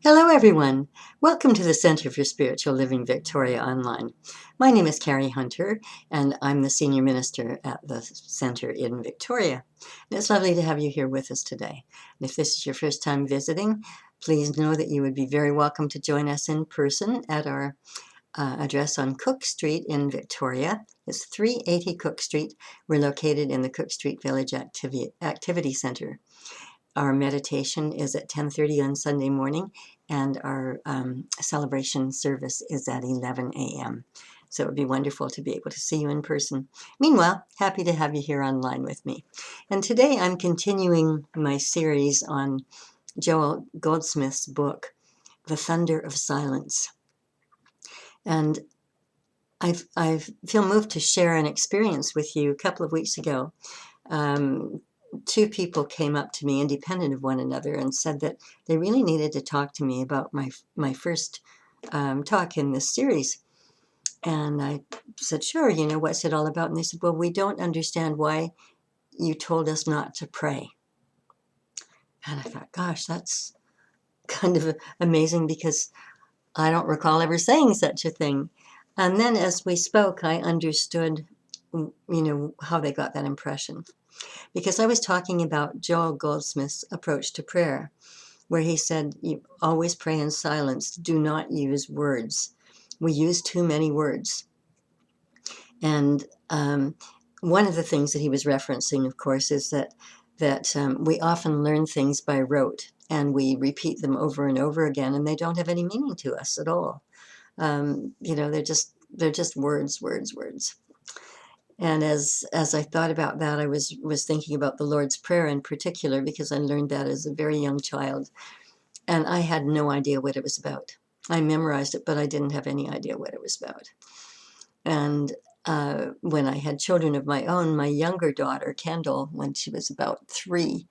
Hello, everyone. Welcome to the Center for Spiritual Living Victoria Online. My name is Carrie Hunter, and I'm the Senior Minister at the Center in Victoria. And it's lovely to have you here with us today. And if this is your first time visiting, please know that you would be very welcome to join us in person at our address on Cook Street in Victoria. It's 380 Cook Street. We're located in the Cook Street Village Activity Center. Our meditation is at 10:30 on Sunday morning, and our celebration service is at 11 a.m. So it would be wonderful to be able to see you in person. Meanwhile, happy to have you here online with me. And today I'm continuing my series on Joel Goldsmith's book, The Thunder of Silence. And I feel moved to share an experience with you. A couple of weeks ago, two people came up to me independent of one another and said that they really needed to talk to me about my first talk in this series. And I said, sure, what's it all about? And they said, well, we don't understand why you told us not to pray. And I thought, gosh, that's kind of amazing because I don't recall ever saying such a thing. And then as we spoke, I understood, how they got that impression. Because I was talking about Joel Goldsmith's approach to prayer, where he said, you always pray in silence, do not use words. We use too many words. And one of the things that he was referencing, of course, is that we often learn things by rote, and we repeat them over and over again, and they don't have any meaning to us at all. They're just words, words, words. And as I thought about that, I was thinking about the Lord's Prayer in particular, because I learned that as a very young child, and I had no idea what it was about. I memorized it, but I didn't have any idea what it was about. And when I had children of my own, my younger daughter, Kendall, when she was about 3,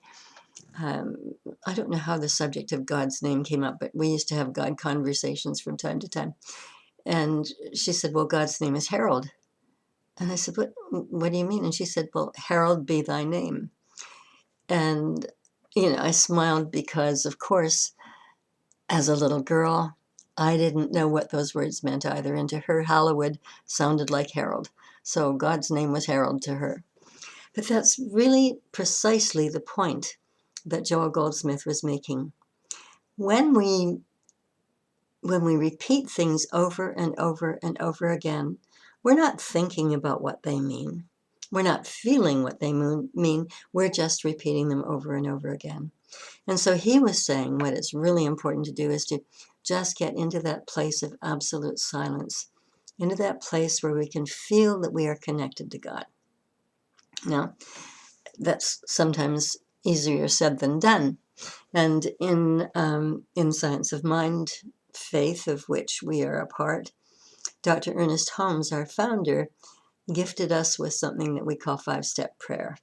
I don't know how the subject of God's name came up, but we used to have God conversations from time to time. And she said, well, God's name is Harold. And I said, what do you mean? And she said, well, Harold be thy name. And, I smiled because, of course, as a little girl, I didn't know what those words meant either. And to her, Hollywood sounded like Harold. So God's name was Harold to her. But that's really precisely the point that Joel Goldsmith was making. When we repeat things over and over and over again, we're not thinking about what they mean. We're not feeling what they mean. We're just repeating them over and over again. And so he was saying what is really important to do is to just get into that place of absolute silence, into that place where we can feel that we are connected to God. Now, that's sometimes easier said than done. And in Science of Mind, faith of which we are a part, Dr. Ernest Holmes, our founder, gifted us with something that we call 5-step prayer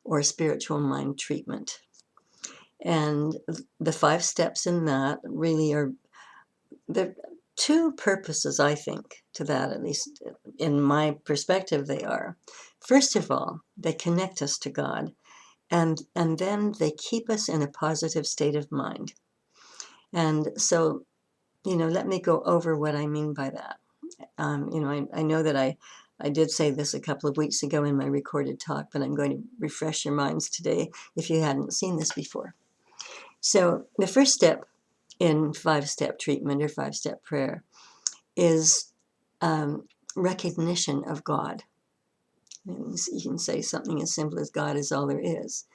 or spiritual mind treatment. And the 5 steps in that really are, there are 2 purposes, I think, to that, at least in my perspective, they are. First of all, they connect us to God, and then they keep us in a positive state of mind. And so, let me go over what I mean by that. I know that I did say this a couple of weeks ago in my recorded talk, but I'm going to refresh your minds today if you hadn't seen this before. So the first step in 5-step treatment or 5-step prayer is recognition of God. You can say something as simple as God is all there is.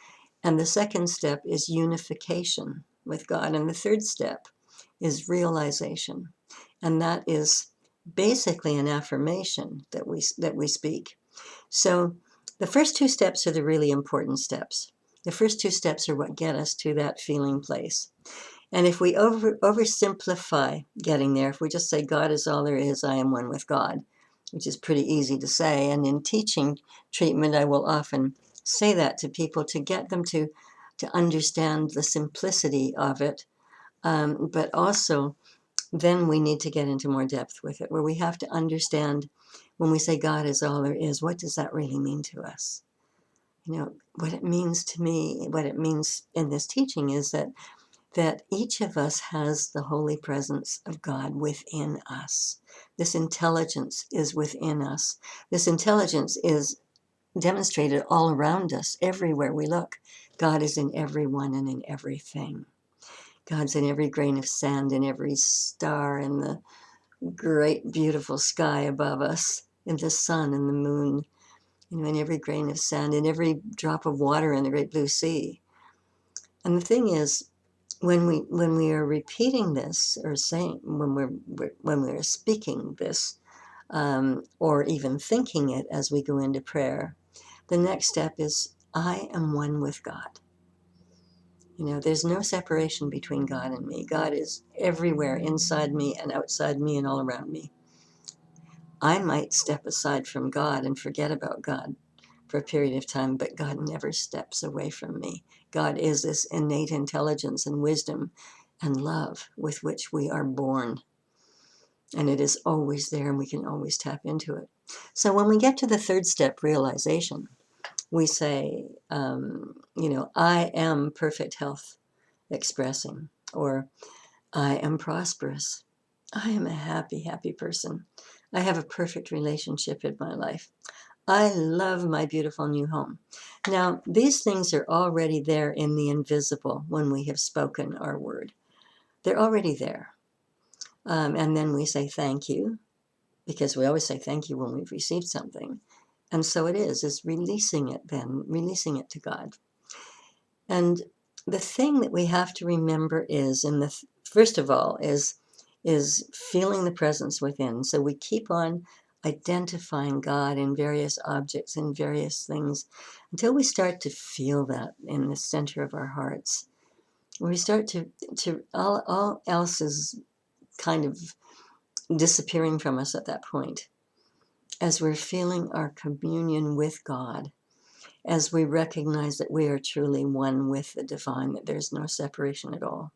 And the second step is unification with God. And the third step is realization. And that is basically an affirmation that we speak. So the first 2 steps are the really important steps. The first 2 steps are what get us to that feeling place. And if we oversimplify getting there, if we just say God is all there is, I am one with God, which is pretty easy to say. And in teaching treatment, I will often say that to people to get them to understand the simplicity of it. But also, then we need to get into more depth with it, where we have to understand when we say God is all there is, what does that really mean to us? What it means to me, what it means in this teaching is that that each of us has the holy presence of God within us. This intelligence is within us. This intelligence is demonstrated all around us, everywhere we look. God is in everyone and in everything. God's in every grain of sand, in every star, in the great, beautiful sky above us, in the sun and the moon, in every grain of sand, in every drop of water in the great blue sea. And the thing is, when we are repeating this, or saying, when we're speaking this, or even thinking it as we go into prayer, the next step is, I am one with God. There's no separation between God and me. God is everywhere, inside me and outside me and all around me. I might step aside from God and forget about God for a period of time, but God never steps away from me. God is this innate intelligence and wisdom and love with which we are born. And it is always there, and we can always tap into it. So when we get to the third step, realization, we say, I am perfect health expressing, or I am prosperous. I am a happy, happy person. I have a perfect relationship in my life. I love my beautiful new home. Now, these things are already there in the invisible when we have spoken our word. They're already there. And then we say thank you, because we always say thank you when we've received something. And so it is releasing it then, releasing it to God. And the thing that we have to remember is, first of all, is feeling the presence within. So we keep on identifying God in various objects and various things until we start to feel that in the center of our hearts. We start to all else is kind of disappearing from us at that point, as we're feeling our communion with God, as we recognize that we are truly one with the divine, that there's no separation at all.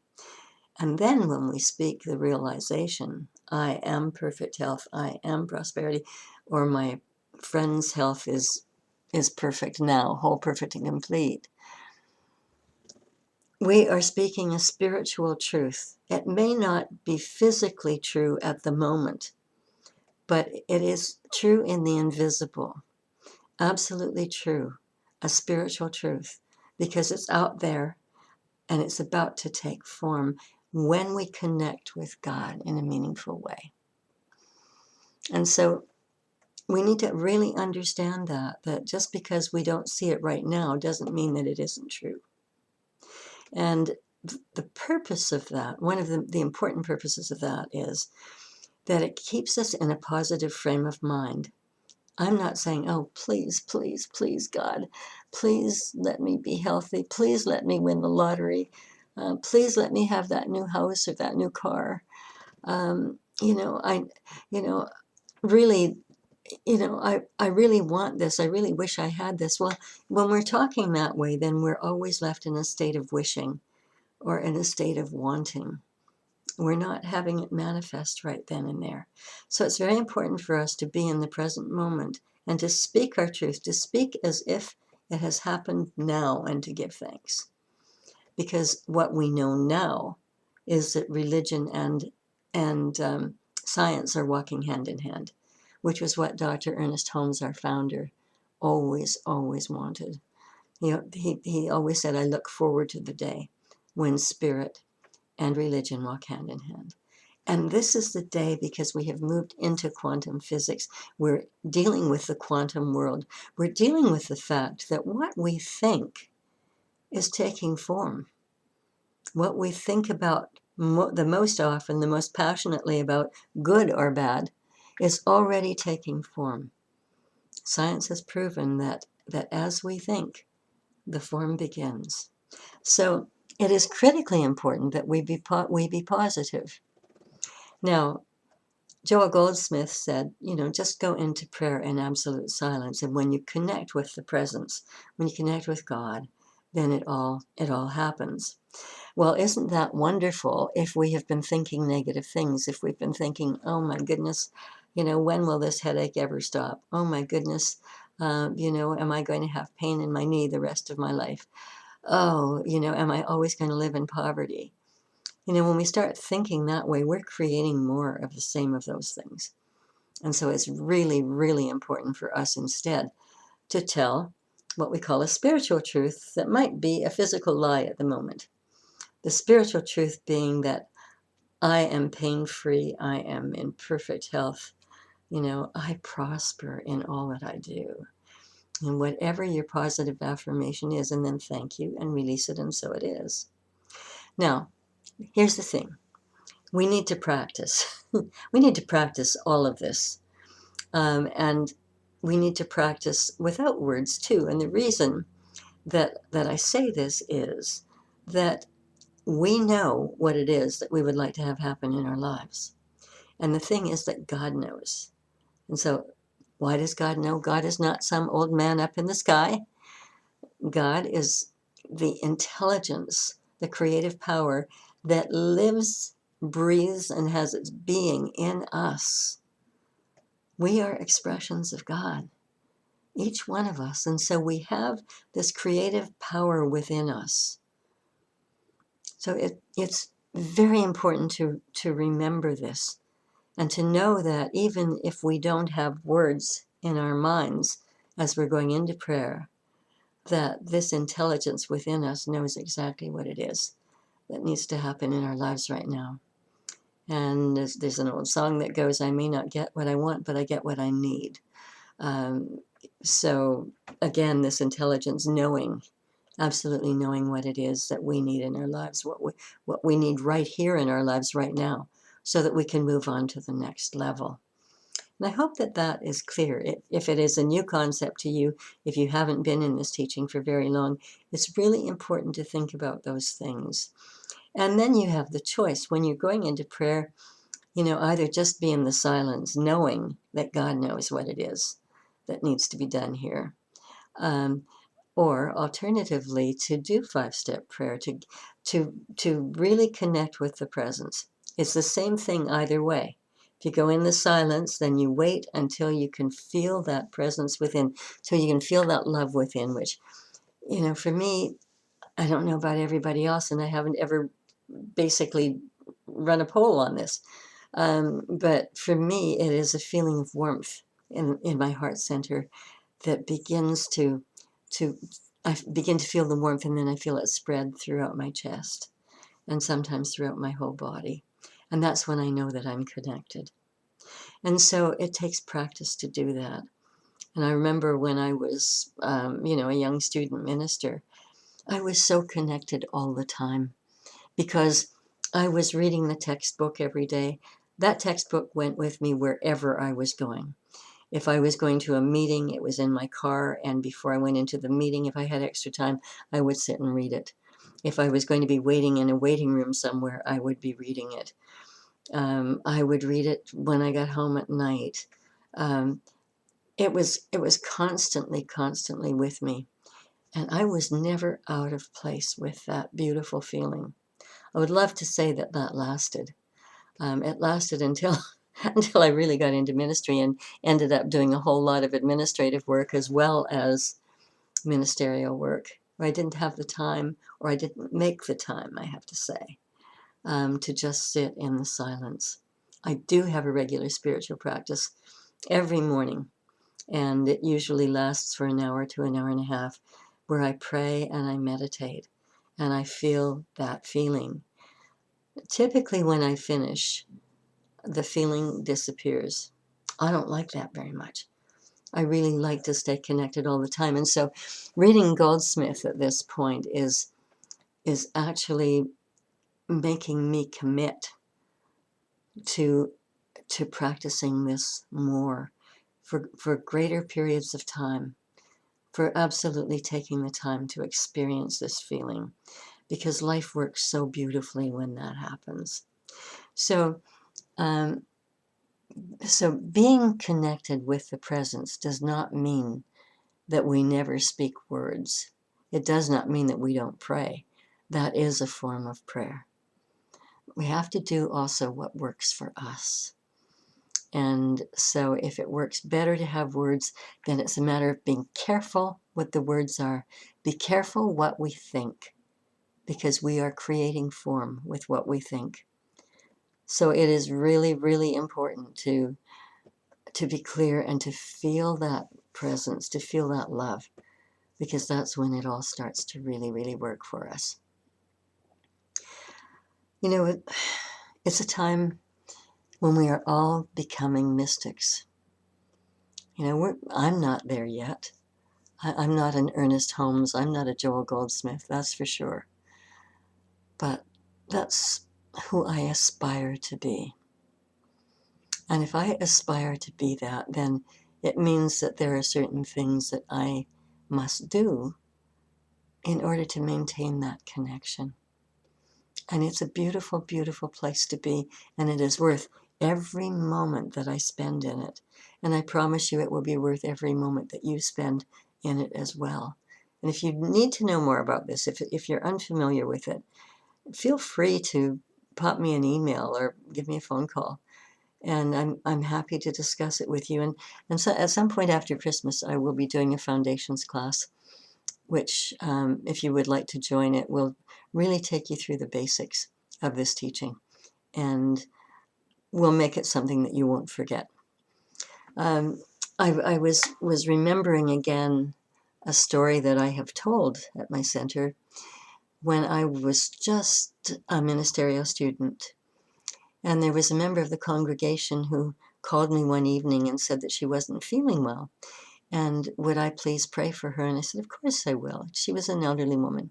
And then when we speak the realization, I am perfect health, I am prosperity, or my friend's health is perfect now, whole, perfect, and complete, we are speaking a spiritual truth. It may not be physically true at the moment, but it is true in the invisible. Absolutely true. A spiritual truth, because it's out there and it's about to take form when we connect with God in a meaningful way. And so we need to really understand that just because we don't see it right now doesn't mean that it isn't true. And the purpose of that, one of the important purposes of that, is that it keeps us in a positive frame of mind. I'm not saying, oh, please, please, please, God, please let me be healthy. Please let me win the lottery. Please let me have that new house or that new car. Really, I really want this. I really wish I had this. Well, when we're talking that way, then we're always left in a state of wishing or in a state of wanting. We're not having it manifest right then and there. So it's very important for us to be in the present moment and to speak our truth, to speak as if it has happened now, and to give thanks. Because what we know now is that religion and science are walking hand in hand, which was what Dr. Ernest Holmes, our founder, always wanted. He always said, I look forward to the day when spirit and religion walk hand in hand. And this is the day, because we have moved into quantum physics. We're dealing with the quantum world. We're dealing with the fact that what we think is taking form. What we think about the most often, the most passionately about, good or bad, is already taking form. Science has proven that as we think, the form begins. So it is critically important that we be positive. Now, Joel Goldsmith said, just go into prayer in absolute silence. And when you connect with the presence, when you connect with God, then it all happens. Well, isn't that wonderful if we have been thinking negative things, if we've been thinking, oh my goodness, when will this headache ever stop? Oh my goodness, am I going to have pain in my knee the rest of my life? Oh, am I always going to live in poverty? When we start thinking that way, we're creating more of the same of those things. And so it's really, really important for us instead to tell what we call a spiritual truth that might be a physical lie at the moment. The spiritual truth being that I am pain-free, I am in perfect health, I prosper in all that I do. And whatever your positive affirmation is, and then thank you and release it, and so it is. Now, here's the thing. We need to practice. We need to practice all of this. And we need to practice without words too. And the reason that I say this is that we know what it is that we would like to have happen in our lives. And the thing is that God knows. And so why does God know? God is not some old man up in the sky. God is the intelligence, the creative power that lives, breathes, and has its being in us. We are expressions of God, each one of us. And so we have this creative power within us. So it's very important to remember this and to know that even if we don't have words in our minds as we're going into prayer, that this intelligence within us knows exactly what it is that needs to happen in our lives right now. And there's an old song that goes, I may not get what I want, but I get what I need. So again, this intelligence knowing, absolutely knowing what it is that we need in our lives, what we need right here in our lives right now, so that we can move on to the next level. And I hope that that is clear. If it is a new concept to you, if you haven't been in this teaching for very long, it's really important to think about those things. And then you have the choice when you're going into prayer, either just be in the silence, knowing that God knows what it is that needs to be done here. Or alternatively, to do 5-step prayer, to really connect with the presence. It's the same thing either way. If you go in the silence, then you wait until you can feel that presence within, till you can feel that love within, which, for me, I don't know about everybody else, and I haven't ever basically run a poll on this. But for me, it is a feeling of warmth in my heart center that begins I begin to feel the warmth, and then I feel it spread throughout my chest and sometimes throughout my whole body. And that's when I know that I'm connected. And so it takes practice to do that. And I remember when I was, a young student minister, I was so connected all the time because I was reading the textbook every day. That textbook went with me wherever I was going. If I was going to a meeting, it was in my car, and before I went into the meeting, if I had extra time, I would sit and read it. If I was going to be waiting in a waiting room somewhere, I would be reading it. I would read it when I got home at night. It was constantly with me, and I was never out of place with that beautiful feeling. I would love to say that lasted. It lasted until until I really got into ministry and ended up doing a whole lot of administrative work as well as ministerial work, where I didn't have the time, or I didn't make the time, I have to say, to just sit in the silence. I do have a regular spiritual practice every morning, and it usually lasts for an hour to an hour and a half, where I pray and I meditate, and I feel that feeling. Typically, when I finish, the feeling disappears. I don't like that very much. I really like to stay connected all the time. And so reading Goldsmith at this point is actually making me commit to practicing this more for greater periods of time, for absolutely taking the time to experience this feeling, because life works so beautifully when that happens. So being connected with the presence does not mean that we never speak words. It does not mean that we don't pray. That is a form of prayer. We have to do also what works for us. And so if it works better to have words, then it's a matter of being careful what the words are. Be careful what we think, because we are creating form with what we think. So it is really, really important to be clear and to feel that presence, to feel that love, because that's when it all starts to really, really work for us. You know, it's a time when we are all becoming mystics. You know, I'm not there yet. I'm not an Ernest Holmes. I'm not a Joel Goldsmith, that's for sure. But that's who I aspire to be. And if I aspire to be that, then it means that there are certain things that I must do in order to maintain that connection. And it's a beautiful, beautiful place to be, and it is worth every moment that I spend in it. And I promise you it will be worth every moment that you spend in it as well. And if you need to know more about this, if you're unfamiliar with it, feel free to pop me an email or give me a phone call. And I'm happy to discuss it with you. And so at some point after Christmas, I will be doing a foundations class, which, if you would like to join it, will really take you through the basics of this teaching, and will make it something that you won't forget. I was remembering again a story that I have told at my center when I was just a ministerial student. And there was a member of the congregation who called me one evening and said that she wasn't feeling well. And would I please pray for her? And I said, of course I will. She was an elderly woman.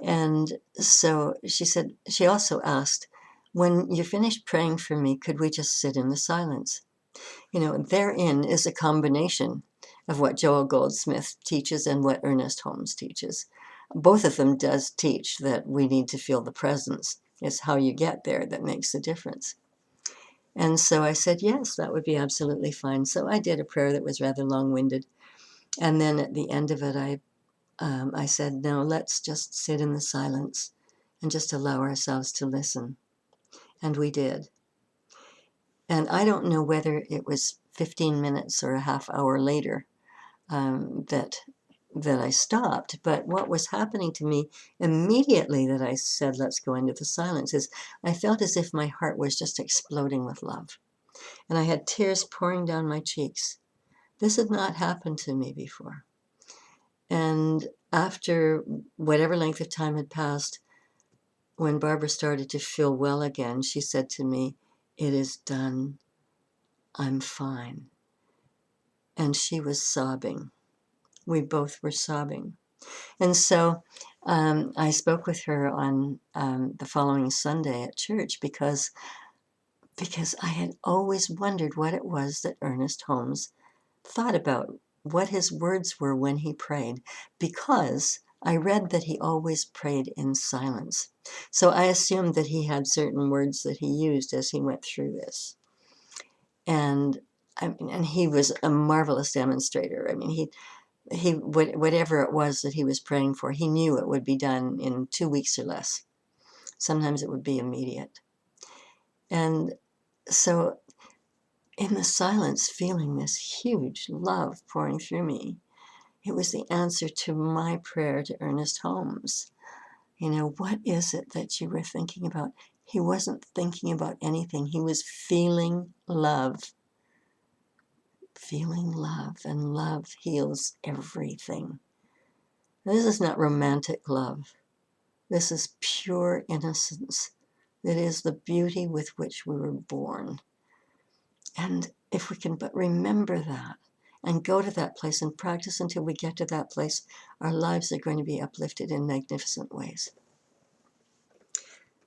And so she said, she also asked, when you're finished praying for me, could we just sit in the silence? You know, therein is a combination of what Joel Goldsmith teaches and what Ernest Holmes teaches. Both of them does teach that we need to feel the presence. It's how you get there that makes the difference. And so I said, yes, that would be absolutely fine. So I did a prayer that was rather long-winded. And then at the end of it, I said, no, let's just sit in the silence and just allow ourselves to listen. And we did. And I don't know whether it was 15 minutes or a half hour later that I stopped. But what was happening to me immediately that I said, let's go into the silence, is I felt as if my heart was just exploding with love. And I had tears pouring down my cheeks. This had not happened to me before. And after whatever length of time had passed, when Barbara started to feel well again, she said to me, it is done. I'm fine. And she was sobbing. We both were sobbing. And so I spoke with her on the following Sunday at church because I had always wondered what it was that Ernest Holmes thought about, what his words were when he prayed, because I read that he always prayed in silence. So I assumed that he had certain words that he used as he went through this. And he was a marvelous demonstrator. I mean, whatever it was that he was praying for, he knew it would be done in 2 weeks or less. Sometimes it would be immediate. And so in the silence, feeling this huge love pouring through me, it was the answer to my prayer to Ernest Holmes. You know, what is it that you were thinking about? He wasn't thinking about anything. He was feeling love. Feeling love, and love heals everything. This is not romantic love. This is pure innocence. It is the beauty with which we were born. And if we can but remember that and go to that place and practice until we get to that place, our lives are going to be uplifted in magnificent ways.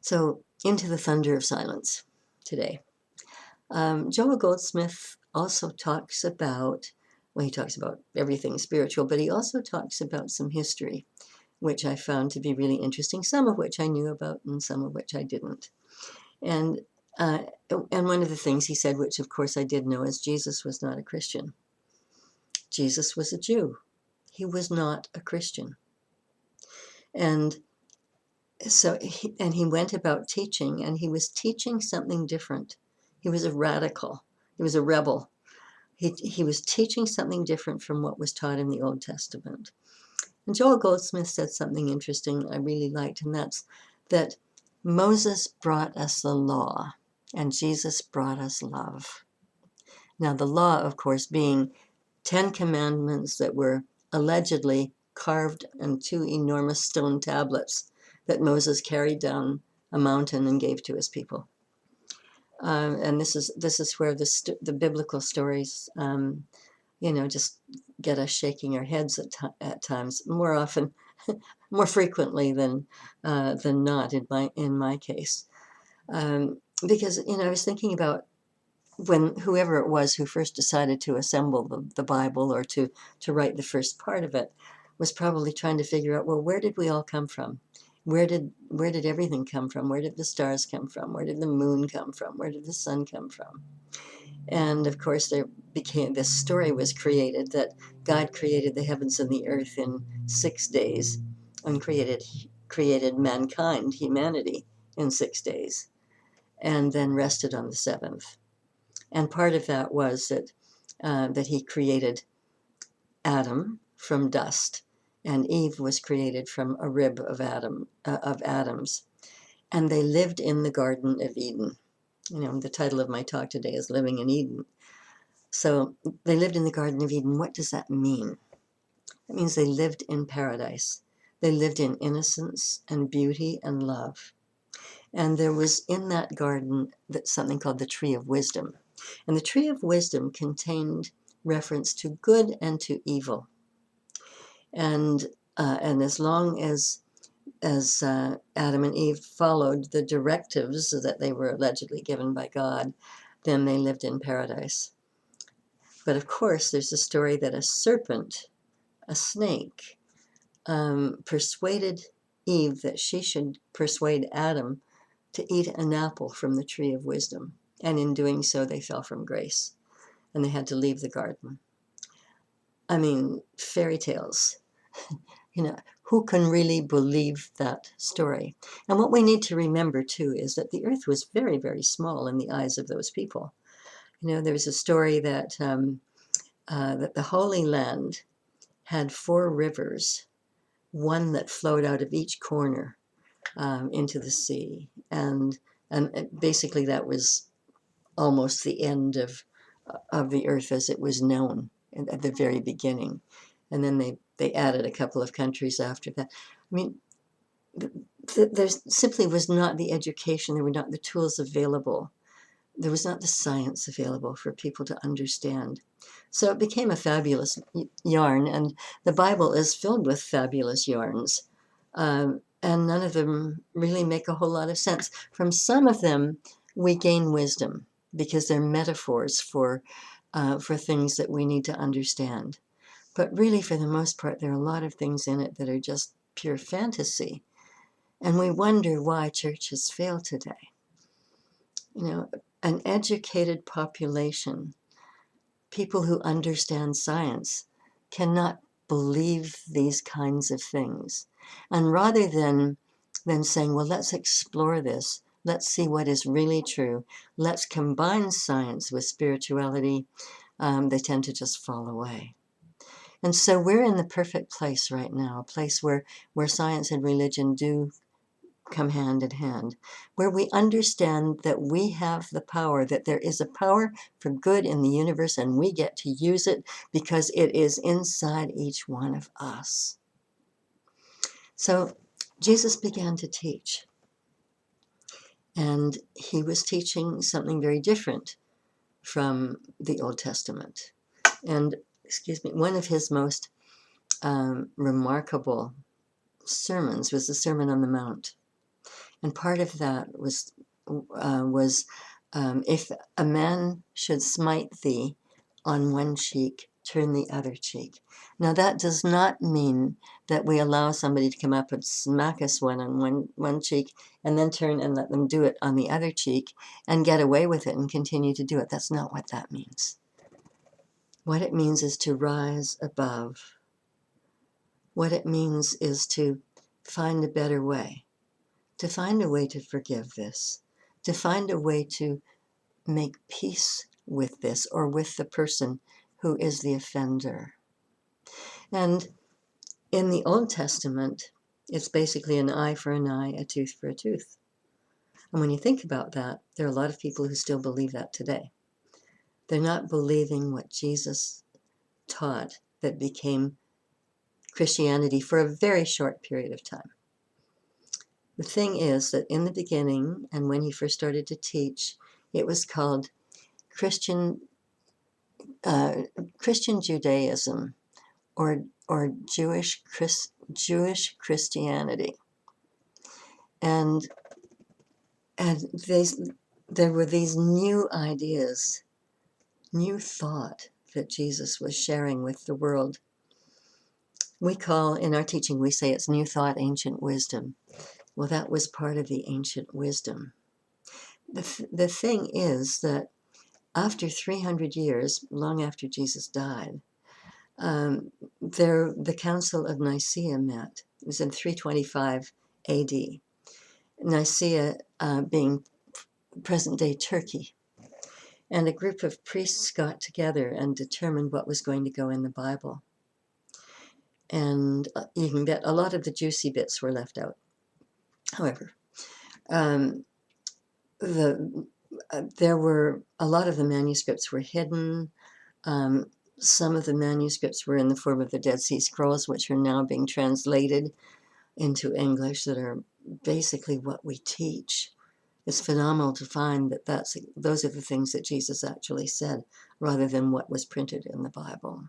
So, into the thunder of silence today. Joel Goldsmith also talks about, well, he talks about everything spiritual, but he also talks about some history, which I found to be really interesting, some of which I knew about and some of which I didn't. And one of the things he said, which of course I did know, is Jesus was not a Christian. Jesus was a Jew. He was not a Christian. And so he went about teaching, and he was teaching something different. He was a radical. He was a rebel. He was teaching something different from what was taught in the Old Testament. And Joel Goldsmith said something interesting I really liked, and that's that Moses brought us the law, and Jesus brought us love. Now, the law, of course, being 10 commandments that were allegedly carved on 2 enormous stone tablets that Moses carried down a mountain and gave to his people. And this is where the biblical stories, just get us shaking our heads at times. More often, more frequently than not in my case, because I was thinking about when whoever it was who first decided to assemble the Bible or to write the first part of it was probably trying to figure out, well, where did we all come from? Where did everything come from? Where did the stars come from? Where did the moon come from? Where did the sun come from? And of course, this story was created that God created the heavens and the earth in 6 days and created mankind, humanity, in 6 days, and then rested on the seventh. And part of that was that he created Adam from dust, and Eve was created from a rib of atoms, and they lived in the Garden of Eden. The title of my talk today is Living in Eden. So they lived in the Garden of Eden. What does that mean? It means they lived in paradise. They lived in innocence and beauty and love. And there was in that garden something called the Tree of Wisdom. And the Tree of Wisdom contained reference to good and to evil. And as long as Adam and Eve followed the directives that they were allegedly given by God, then they lived in paradise. But of course, there's a story that a serpent, a snake, persuaded Eve that she should persuade Adam to eat an apple from the Tree of Wisdom. And in doing so, they fell from grace and they had to leave the garden. I mean, fairy tales. Who can really believe that story? And what we need to remember, too, is that the earth was very, very small in the eyes of those people. There's a story that the Holy Land had 4 rivers, one that flowed out of each corner into the sea. And basically that was almost the end of the earth as it was known at the very beginning. And then they added a couple of countries after that. I mean, there simply was not the education, there were not the tools available. There was not the science available for people to understand. So it became a fabulous yarn, and the Bible is filled with fabulous yarns. And none of them really make a whole lot of sense. From some of them, we gain wisdom because they're metaphors for things that we need to understand. But really, for the most part, there are a lot of things in it that are just pure fantasy. And we wonder why churches fail today. An educated population, people who understand science, cannot believe these kinds of things. And rather than saying, well, let's explore this, let's see what is really true, let's combine science with spirituality, they tend to just fall away. And so we're in the perfect place right now, a place where science and religion do come hand in hand, where we understand that we have the power, that there is a power for good in the universe, and we get to use it because it is inside each one of us. So Jesus began to teach, and he was teaching something very different from the Old Testament. And, one of his most remarkable sermons was the Sermon on the Mount. And part of that was if a man should smite thee on one cheek, turn the other cheek. Now that does not mean that we allow somebody to come up and smack us on one cheek and then turn and let them do it on the other cheek and get away with it and continue to do it. That's not what that means. What it means is to rise above. What it means is to find a better way. To find a way to forgive this, to find a way to make peace with this or with the person who is the offender. And In the Old Testament, it's basically an eye for an eye, a tooth for a tooth. And when you think about that, there are a lot of people who still believe that today. They're not believing what Jesus taught that became Christianity for a very short period of time. The thing is that in the beginning, and when he first started to teach, it was called Christian Judaism, or Jewish Christianity, and there were these new ideas, new thought that Jesus was sharing with the world. We call, in our teaching, we say it's new thought, ancient wisdom. Well, that was part of the ancient wisdom. The thing is that after 300 years, long after Jesus died, the Council of Nicaea met. It was in 325 AD. Nicaea being present-day Turkey. And a group of priests got together and determined what was going to go in the Bible. And you can bet a lot of the juicy bits were left out. However, there were a lot of the manuscripts were hidden. Some of the manuscripts were in the form of the Dead Sea Scrolls, which are now being translated into English, that are basically what we teach. It's phenomenal to find that those are the things that Jesus actually said, rather than what was printed in the Bible.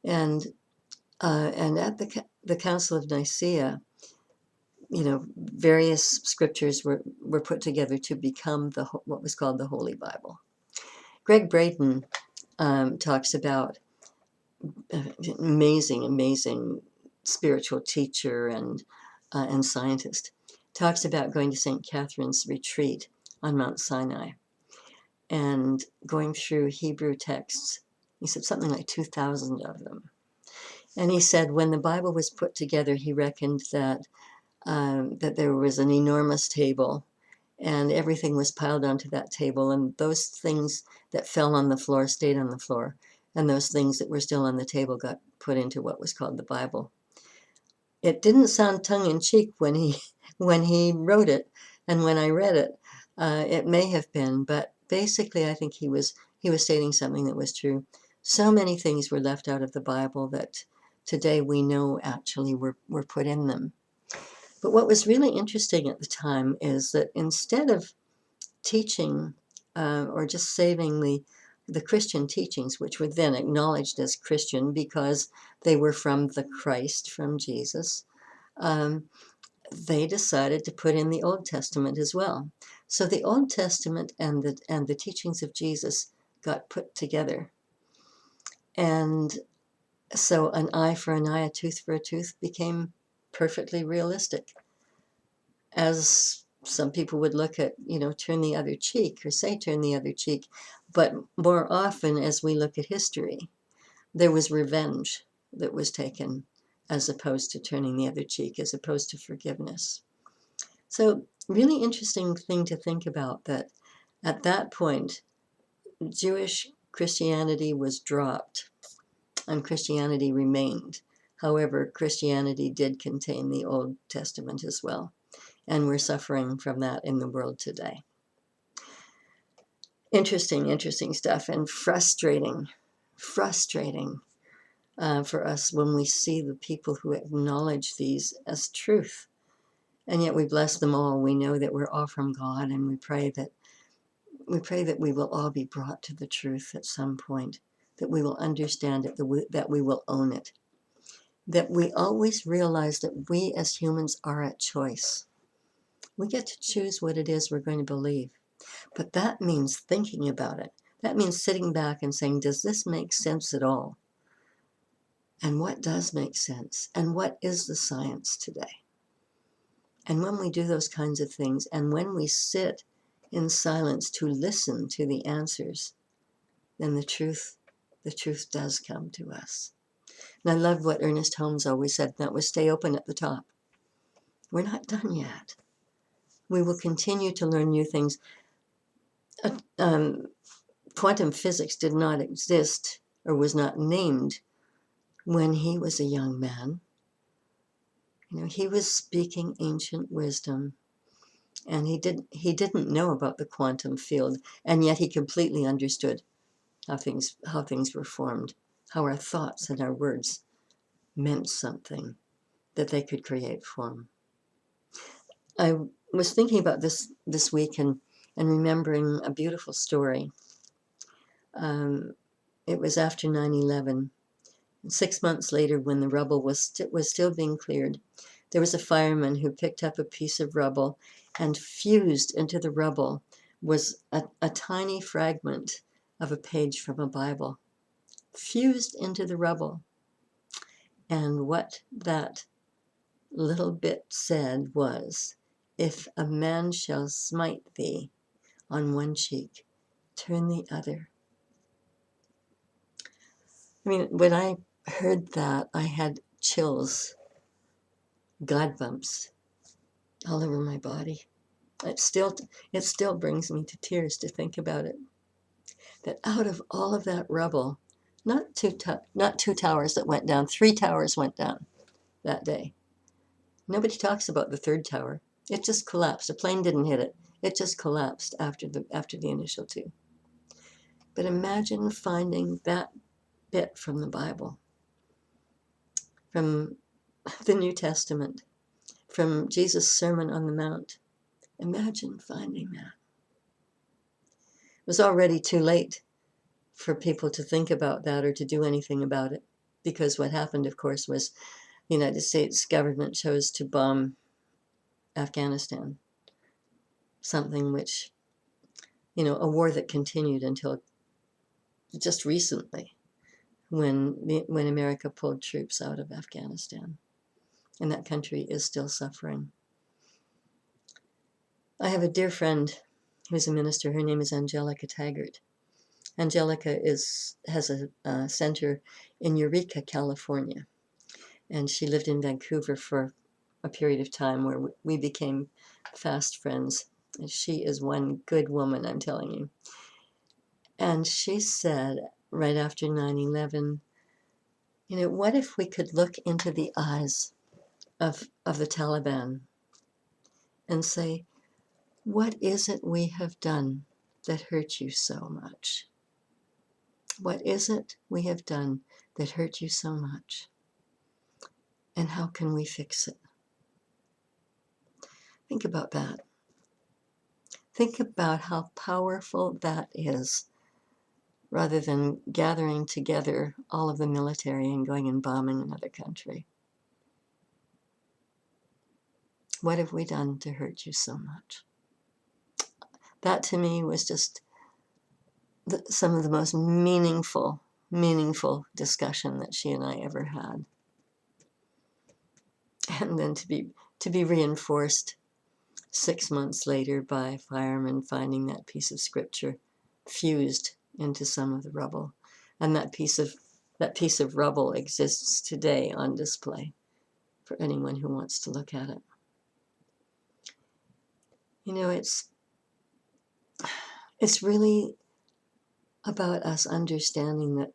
And at the Council of Nicaea, various scriptures were put together to become what was called the Holy Bible. Greg Braden talks about amazing spiritual teacher and scientist. Talks about going to St. Catherine's retreat on Mount Sinai and going through Hebrew texts. He said something like 2,000 of them. And he said when the Bible was put together, he reckoned that there was an enormous table and everything was piled onto that table, and those things that fell on the floor stayed on the floor, and those things that were still on the table got put into what was called the Bible. It didn't sound tongue-in-cheek when he wrote it, and when I read it, it may have been, but basically I think he was stating something that was true. So many things were left out of the Bible that today we know actually were put in them. But what was really interesting at the time is that instead of teaching or just saving the Christian teachings, which were then acknowledged as Christian because they were from the Christ, from Jesus, they decided to put in the Old Testament as well. So the Old Testament and the teachings of Jesus got put together. And so an eye for an eye, a tooth for a tooth became perfectly realistic. As some people would look at, turn the other cheek, or say turn the other cheek. But more often, as we look at history, there was revenge that was taken as opposed to turning the other cheek, as opposed to forgiveness. So really interesting thing to think about, that at that point, Jewish Christianity was dropped and Christianity remained. However, Christianity did contain the Old Testament as well. And we're suffering from that in the world today. Interesting stuff, and frustrating for us when we see the people who acknowledge these as truth. And yet we bless them all. We know that we're all from God, and we pray that we will all be brought to the truth at some point, that we will understand it, that we will own it, that we always realize that we as humans are at choice. We get to choose what it is we're going to believe. But that means thinking about it. That means sitting back and saying, does this make sense at all? And what does make sense? And what is the science today? And when we do those kinds of things, and when we sit in silence to listen to the answers, then the truth does come to us. And I love what Ernest Holmes always said, and that was stay open at the top. We're not done yet. We will continue to learn new things. Quantum physics did not exist or was not named when he was a young man. He was speaking ancient wisdom, and he didn't know about the quantum field, and yet he completely understood how things were formed, how our thoughts and our words meant something, that they could create form. I was thinking about this week and remembering a beautiful story. It was after 9/11. 6 months later, when the rubble was still being cleared, there was a fireman who picked up a piece of rubble, and fused into the rubble was a tiny fragment of a page from a Bible, fused into the rubble. And what that little bit said was, "If a man shall smite thee on one cheek, turn the other." I mean, when I heard that, I had chills, God bumps all over my body. It still brings me to tears to think about it. That out of all of that rubble, not two towers that went down, 3 towers went down that day. Nobody talks about the 3rd tower. It just collapsed. A plane didn't hit it. It just collapsed after the initial 2. But imagine finding that bit from the Bible, from the New Testament, from Jesus' Sermon on the Mount. Imagine finding that. It was already too late for people to think about that or to do anything about it, because what happened, of course, was the United States government chose to bomb Afghanistan, something which, a war that continued until just recently, when America pulled troops out of Afghanistan, and that country is still suffering. I have a dear friend who's a minister. Her name is Angelica Taggart. Angelica has a center in Eureka, California, and she lived in Vancouver for a period of time where we became fast friends. And she is one good woman, I'm telling you. And she said right after 9/11, what if we could look into the eyes of the Taliban and say, what is it we have done that hurt you so much? What is it we have done that hurt you so much? And how can we fix it? Think about that. Think about how powerful that is, rather than gathering together all of the military and going and bombing another country. What have we done to hurt you so much? That to me was just some of the most meaningful discussion that she and I ever had. And then to be reinforced 6 months later by firemen finding that piece of scripture fused into some of the rubble. And that piece of rubble exists today on display for anyone who wants to look at it. It's really about us understanding that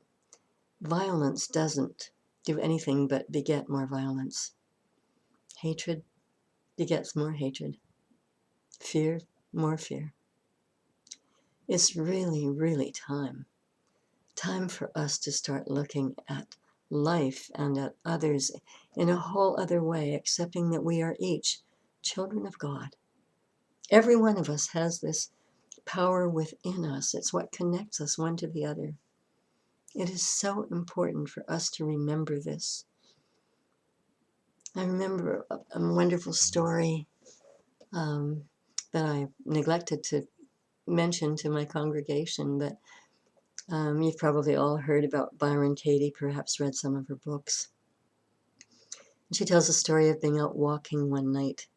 violence doesn't do anything but beget more violence. Hatred begets more hatred. Fear, more fear. It's really, really time for us to start looking at life and at others in a whole other way, accepting that we are each children of God. Every one of us has this power within us. It's what connects us one to the other. It is so important for us to remember this. I remember a wonderful story that I neglected to mention to my congregation, but you've probably all heard about Byron Katie, perhaps read some of her books. She tells a story of being out walking one night,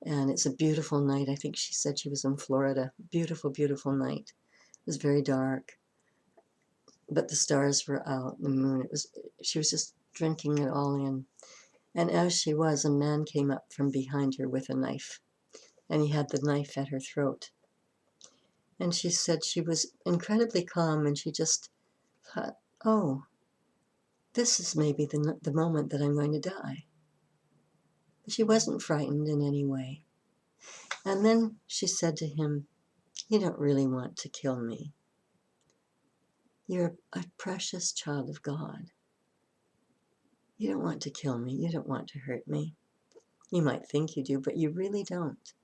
and it's a beautiful night. I think she said she was in Florida. Beautiful, beautiful night. It was very dark, but the stars were out, the moon. She was just drinking it all in. And as she was, a man came up from behind her with a knife, and he had the knife at her throat. And she said she was incredibly calm, and she just thought, oh, this is maybe the moment that I'm going to die. But she wasn't frightened in any way. And then she said to him, "You don't really want to kill me. You're a precious child of God. You don't want to kill me. You don't want to hurt me. You might think you do, but you really don't."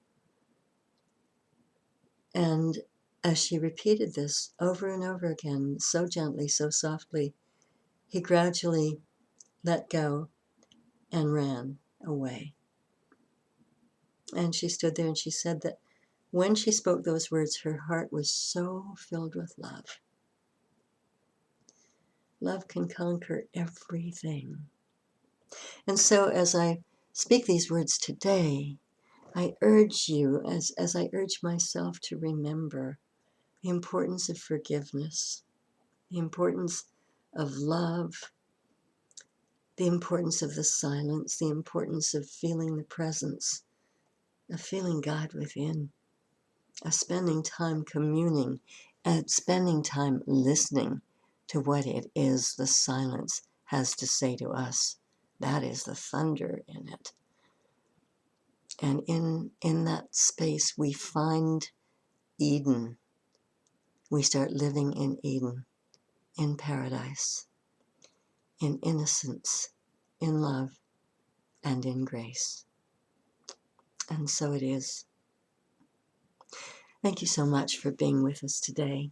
And as she repeated this over and over again, so gently, so softly, he gradually let go and ran away. And she stood there and she said that when she spoke those words, her heart was so filled with love. Love can conquer everything. And so as I speak these words today, I urge you, as I urge myself, to remember the importance of forgiveness, the importance of love, the importance of the silence, the importance of feeling the presence, of feeling God within, of spending time communing, and spending time listening to what it is the silence has to say to us. That is the thunder in it. And in that space, we find Eden. We start living in Eden, in paradise, in innocence, in love, and in grace. And so it is. Thank you so much for being with us today.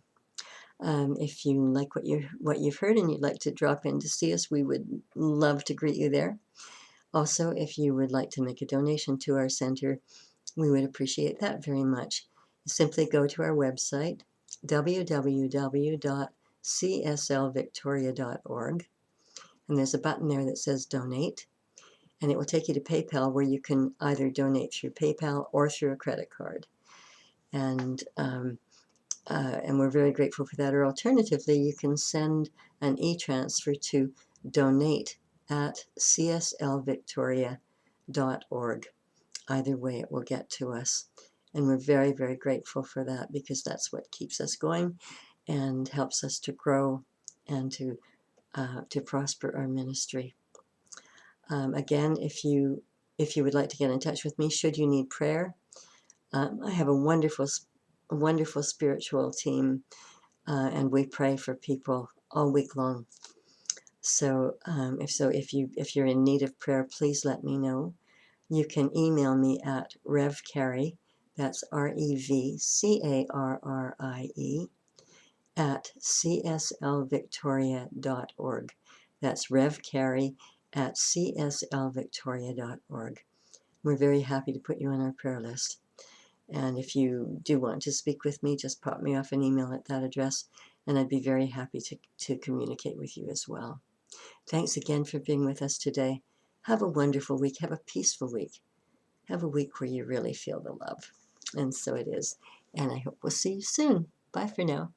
If you like what you've heard and you'd like to drop in to see us, we would love to greet you there. Also, if you would like to make a donation to our center, we would appreciate that very much. Simply go to our website, www.cslvictoria.org, and there's a button there that says donate, and it will take you to PayPal, where you can either donate through PayPal or through a credit card. And we're very grateful for that. Or alternatively, you can send an e-transfer to donate@cslvictoria.org. Either way, it will get to us. And we're very, very grateful for that, because that's what keeps us going and helps us to grow and to prosper our ministry. Again, if you would like to get in touch with me, should you need prayer, I have a wonderful spiritual team, and we pray for people all week long. So if you're in need of prayer, please let me know. You can email me at revcarrie, that's REVCARRIE, at cslvictoria.org. That's revcarrie@cslvictoria.org. We're very happy to put you on our prayer list. And if you do want to speak with me, just pop me off an email at that address, and I'd be very happy to communicate with you as well. Thanks again for being with us today. Have a wonderful week. Have a peaceful week. Have a week where you really feel the love. And so it is. And I hope we'll see you soon. Bye for now.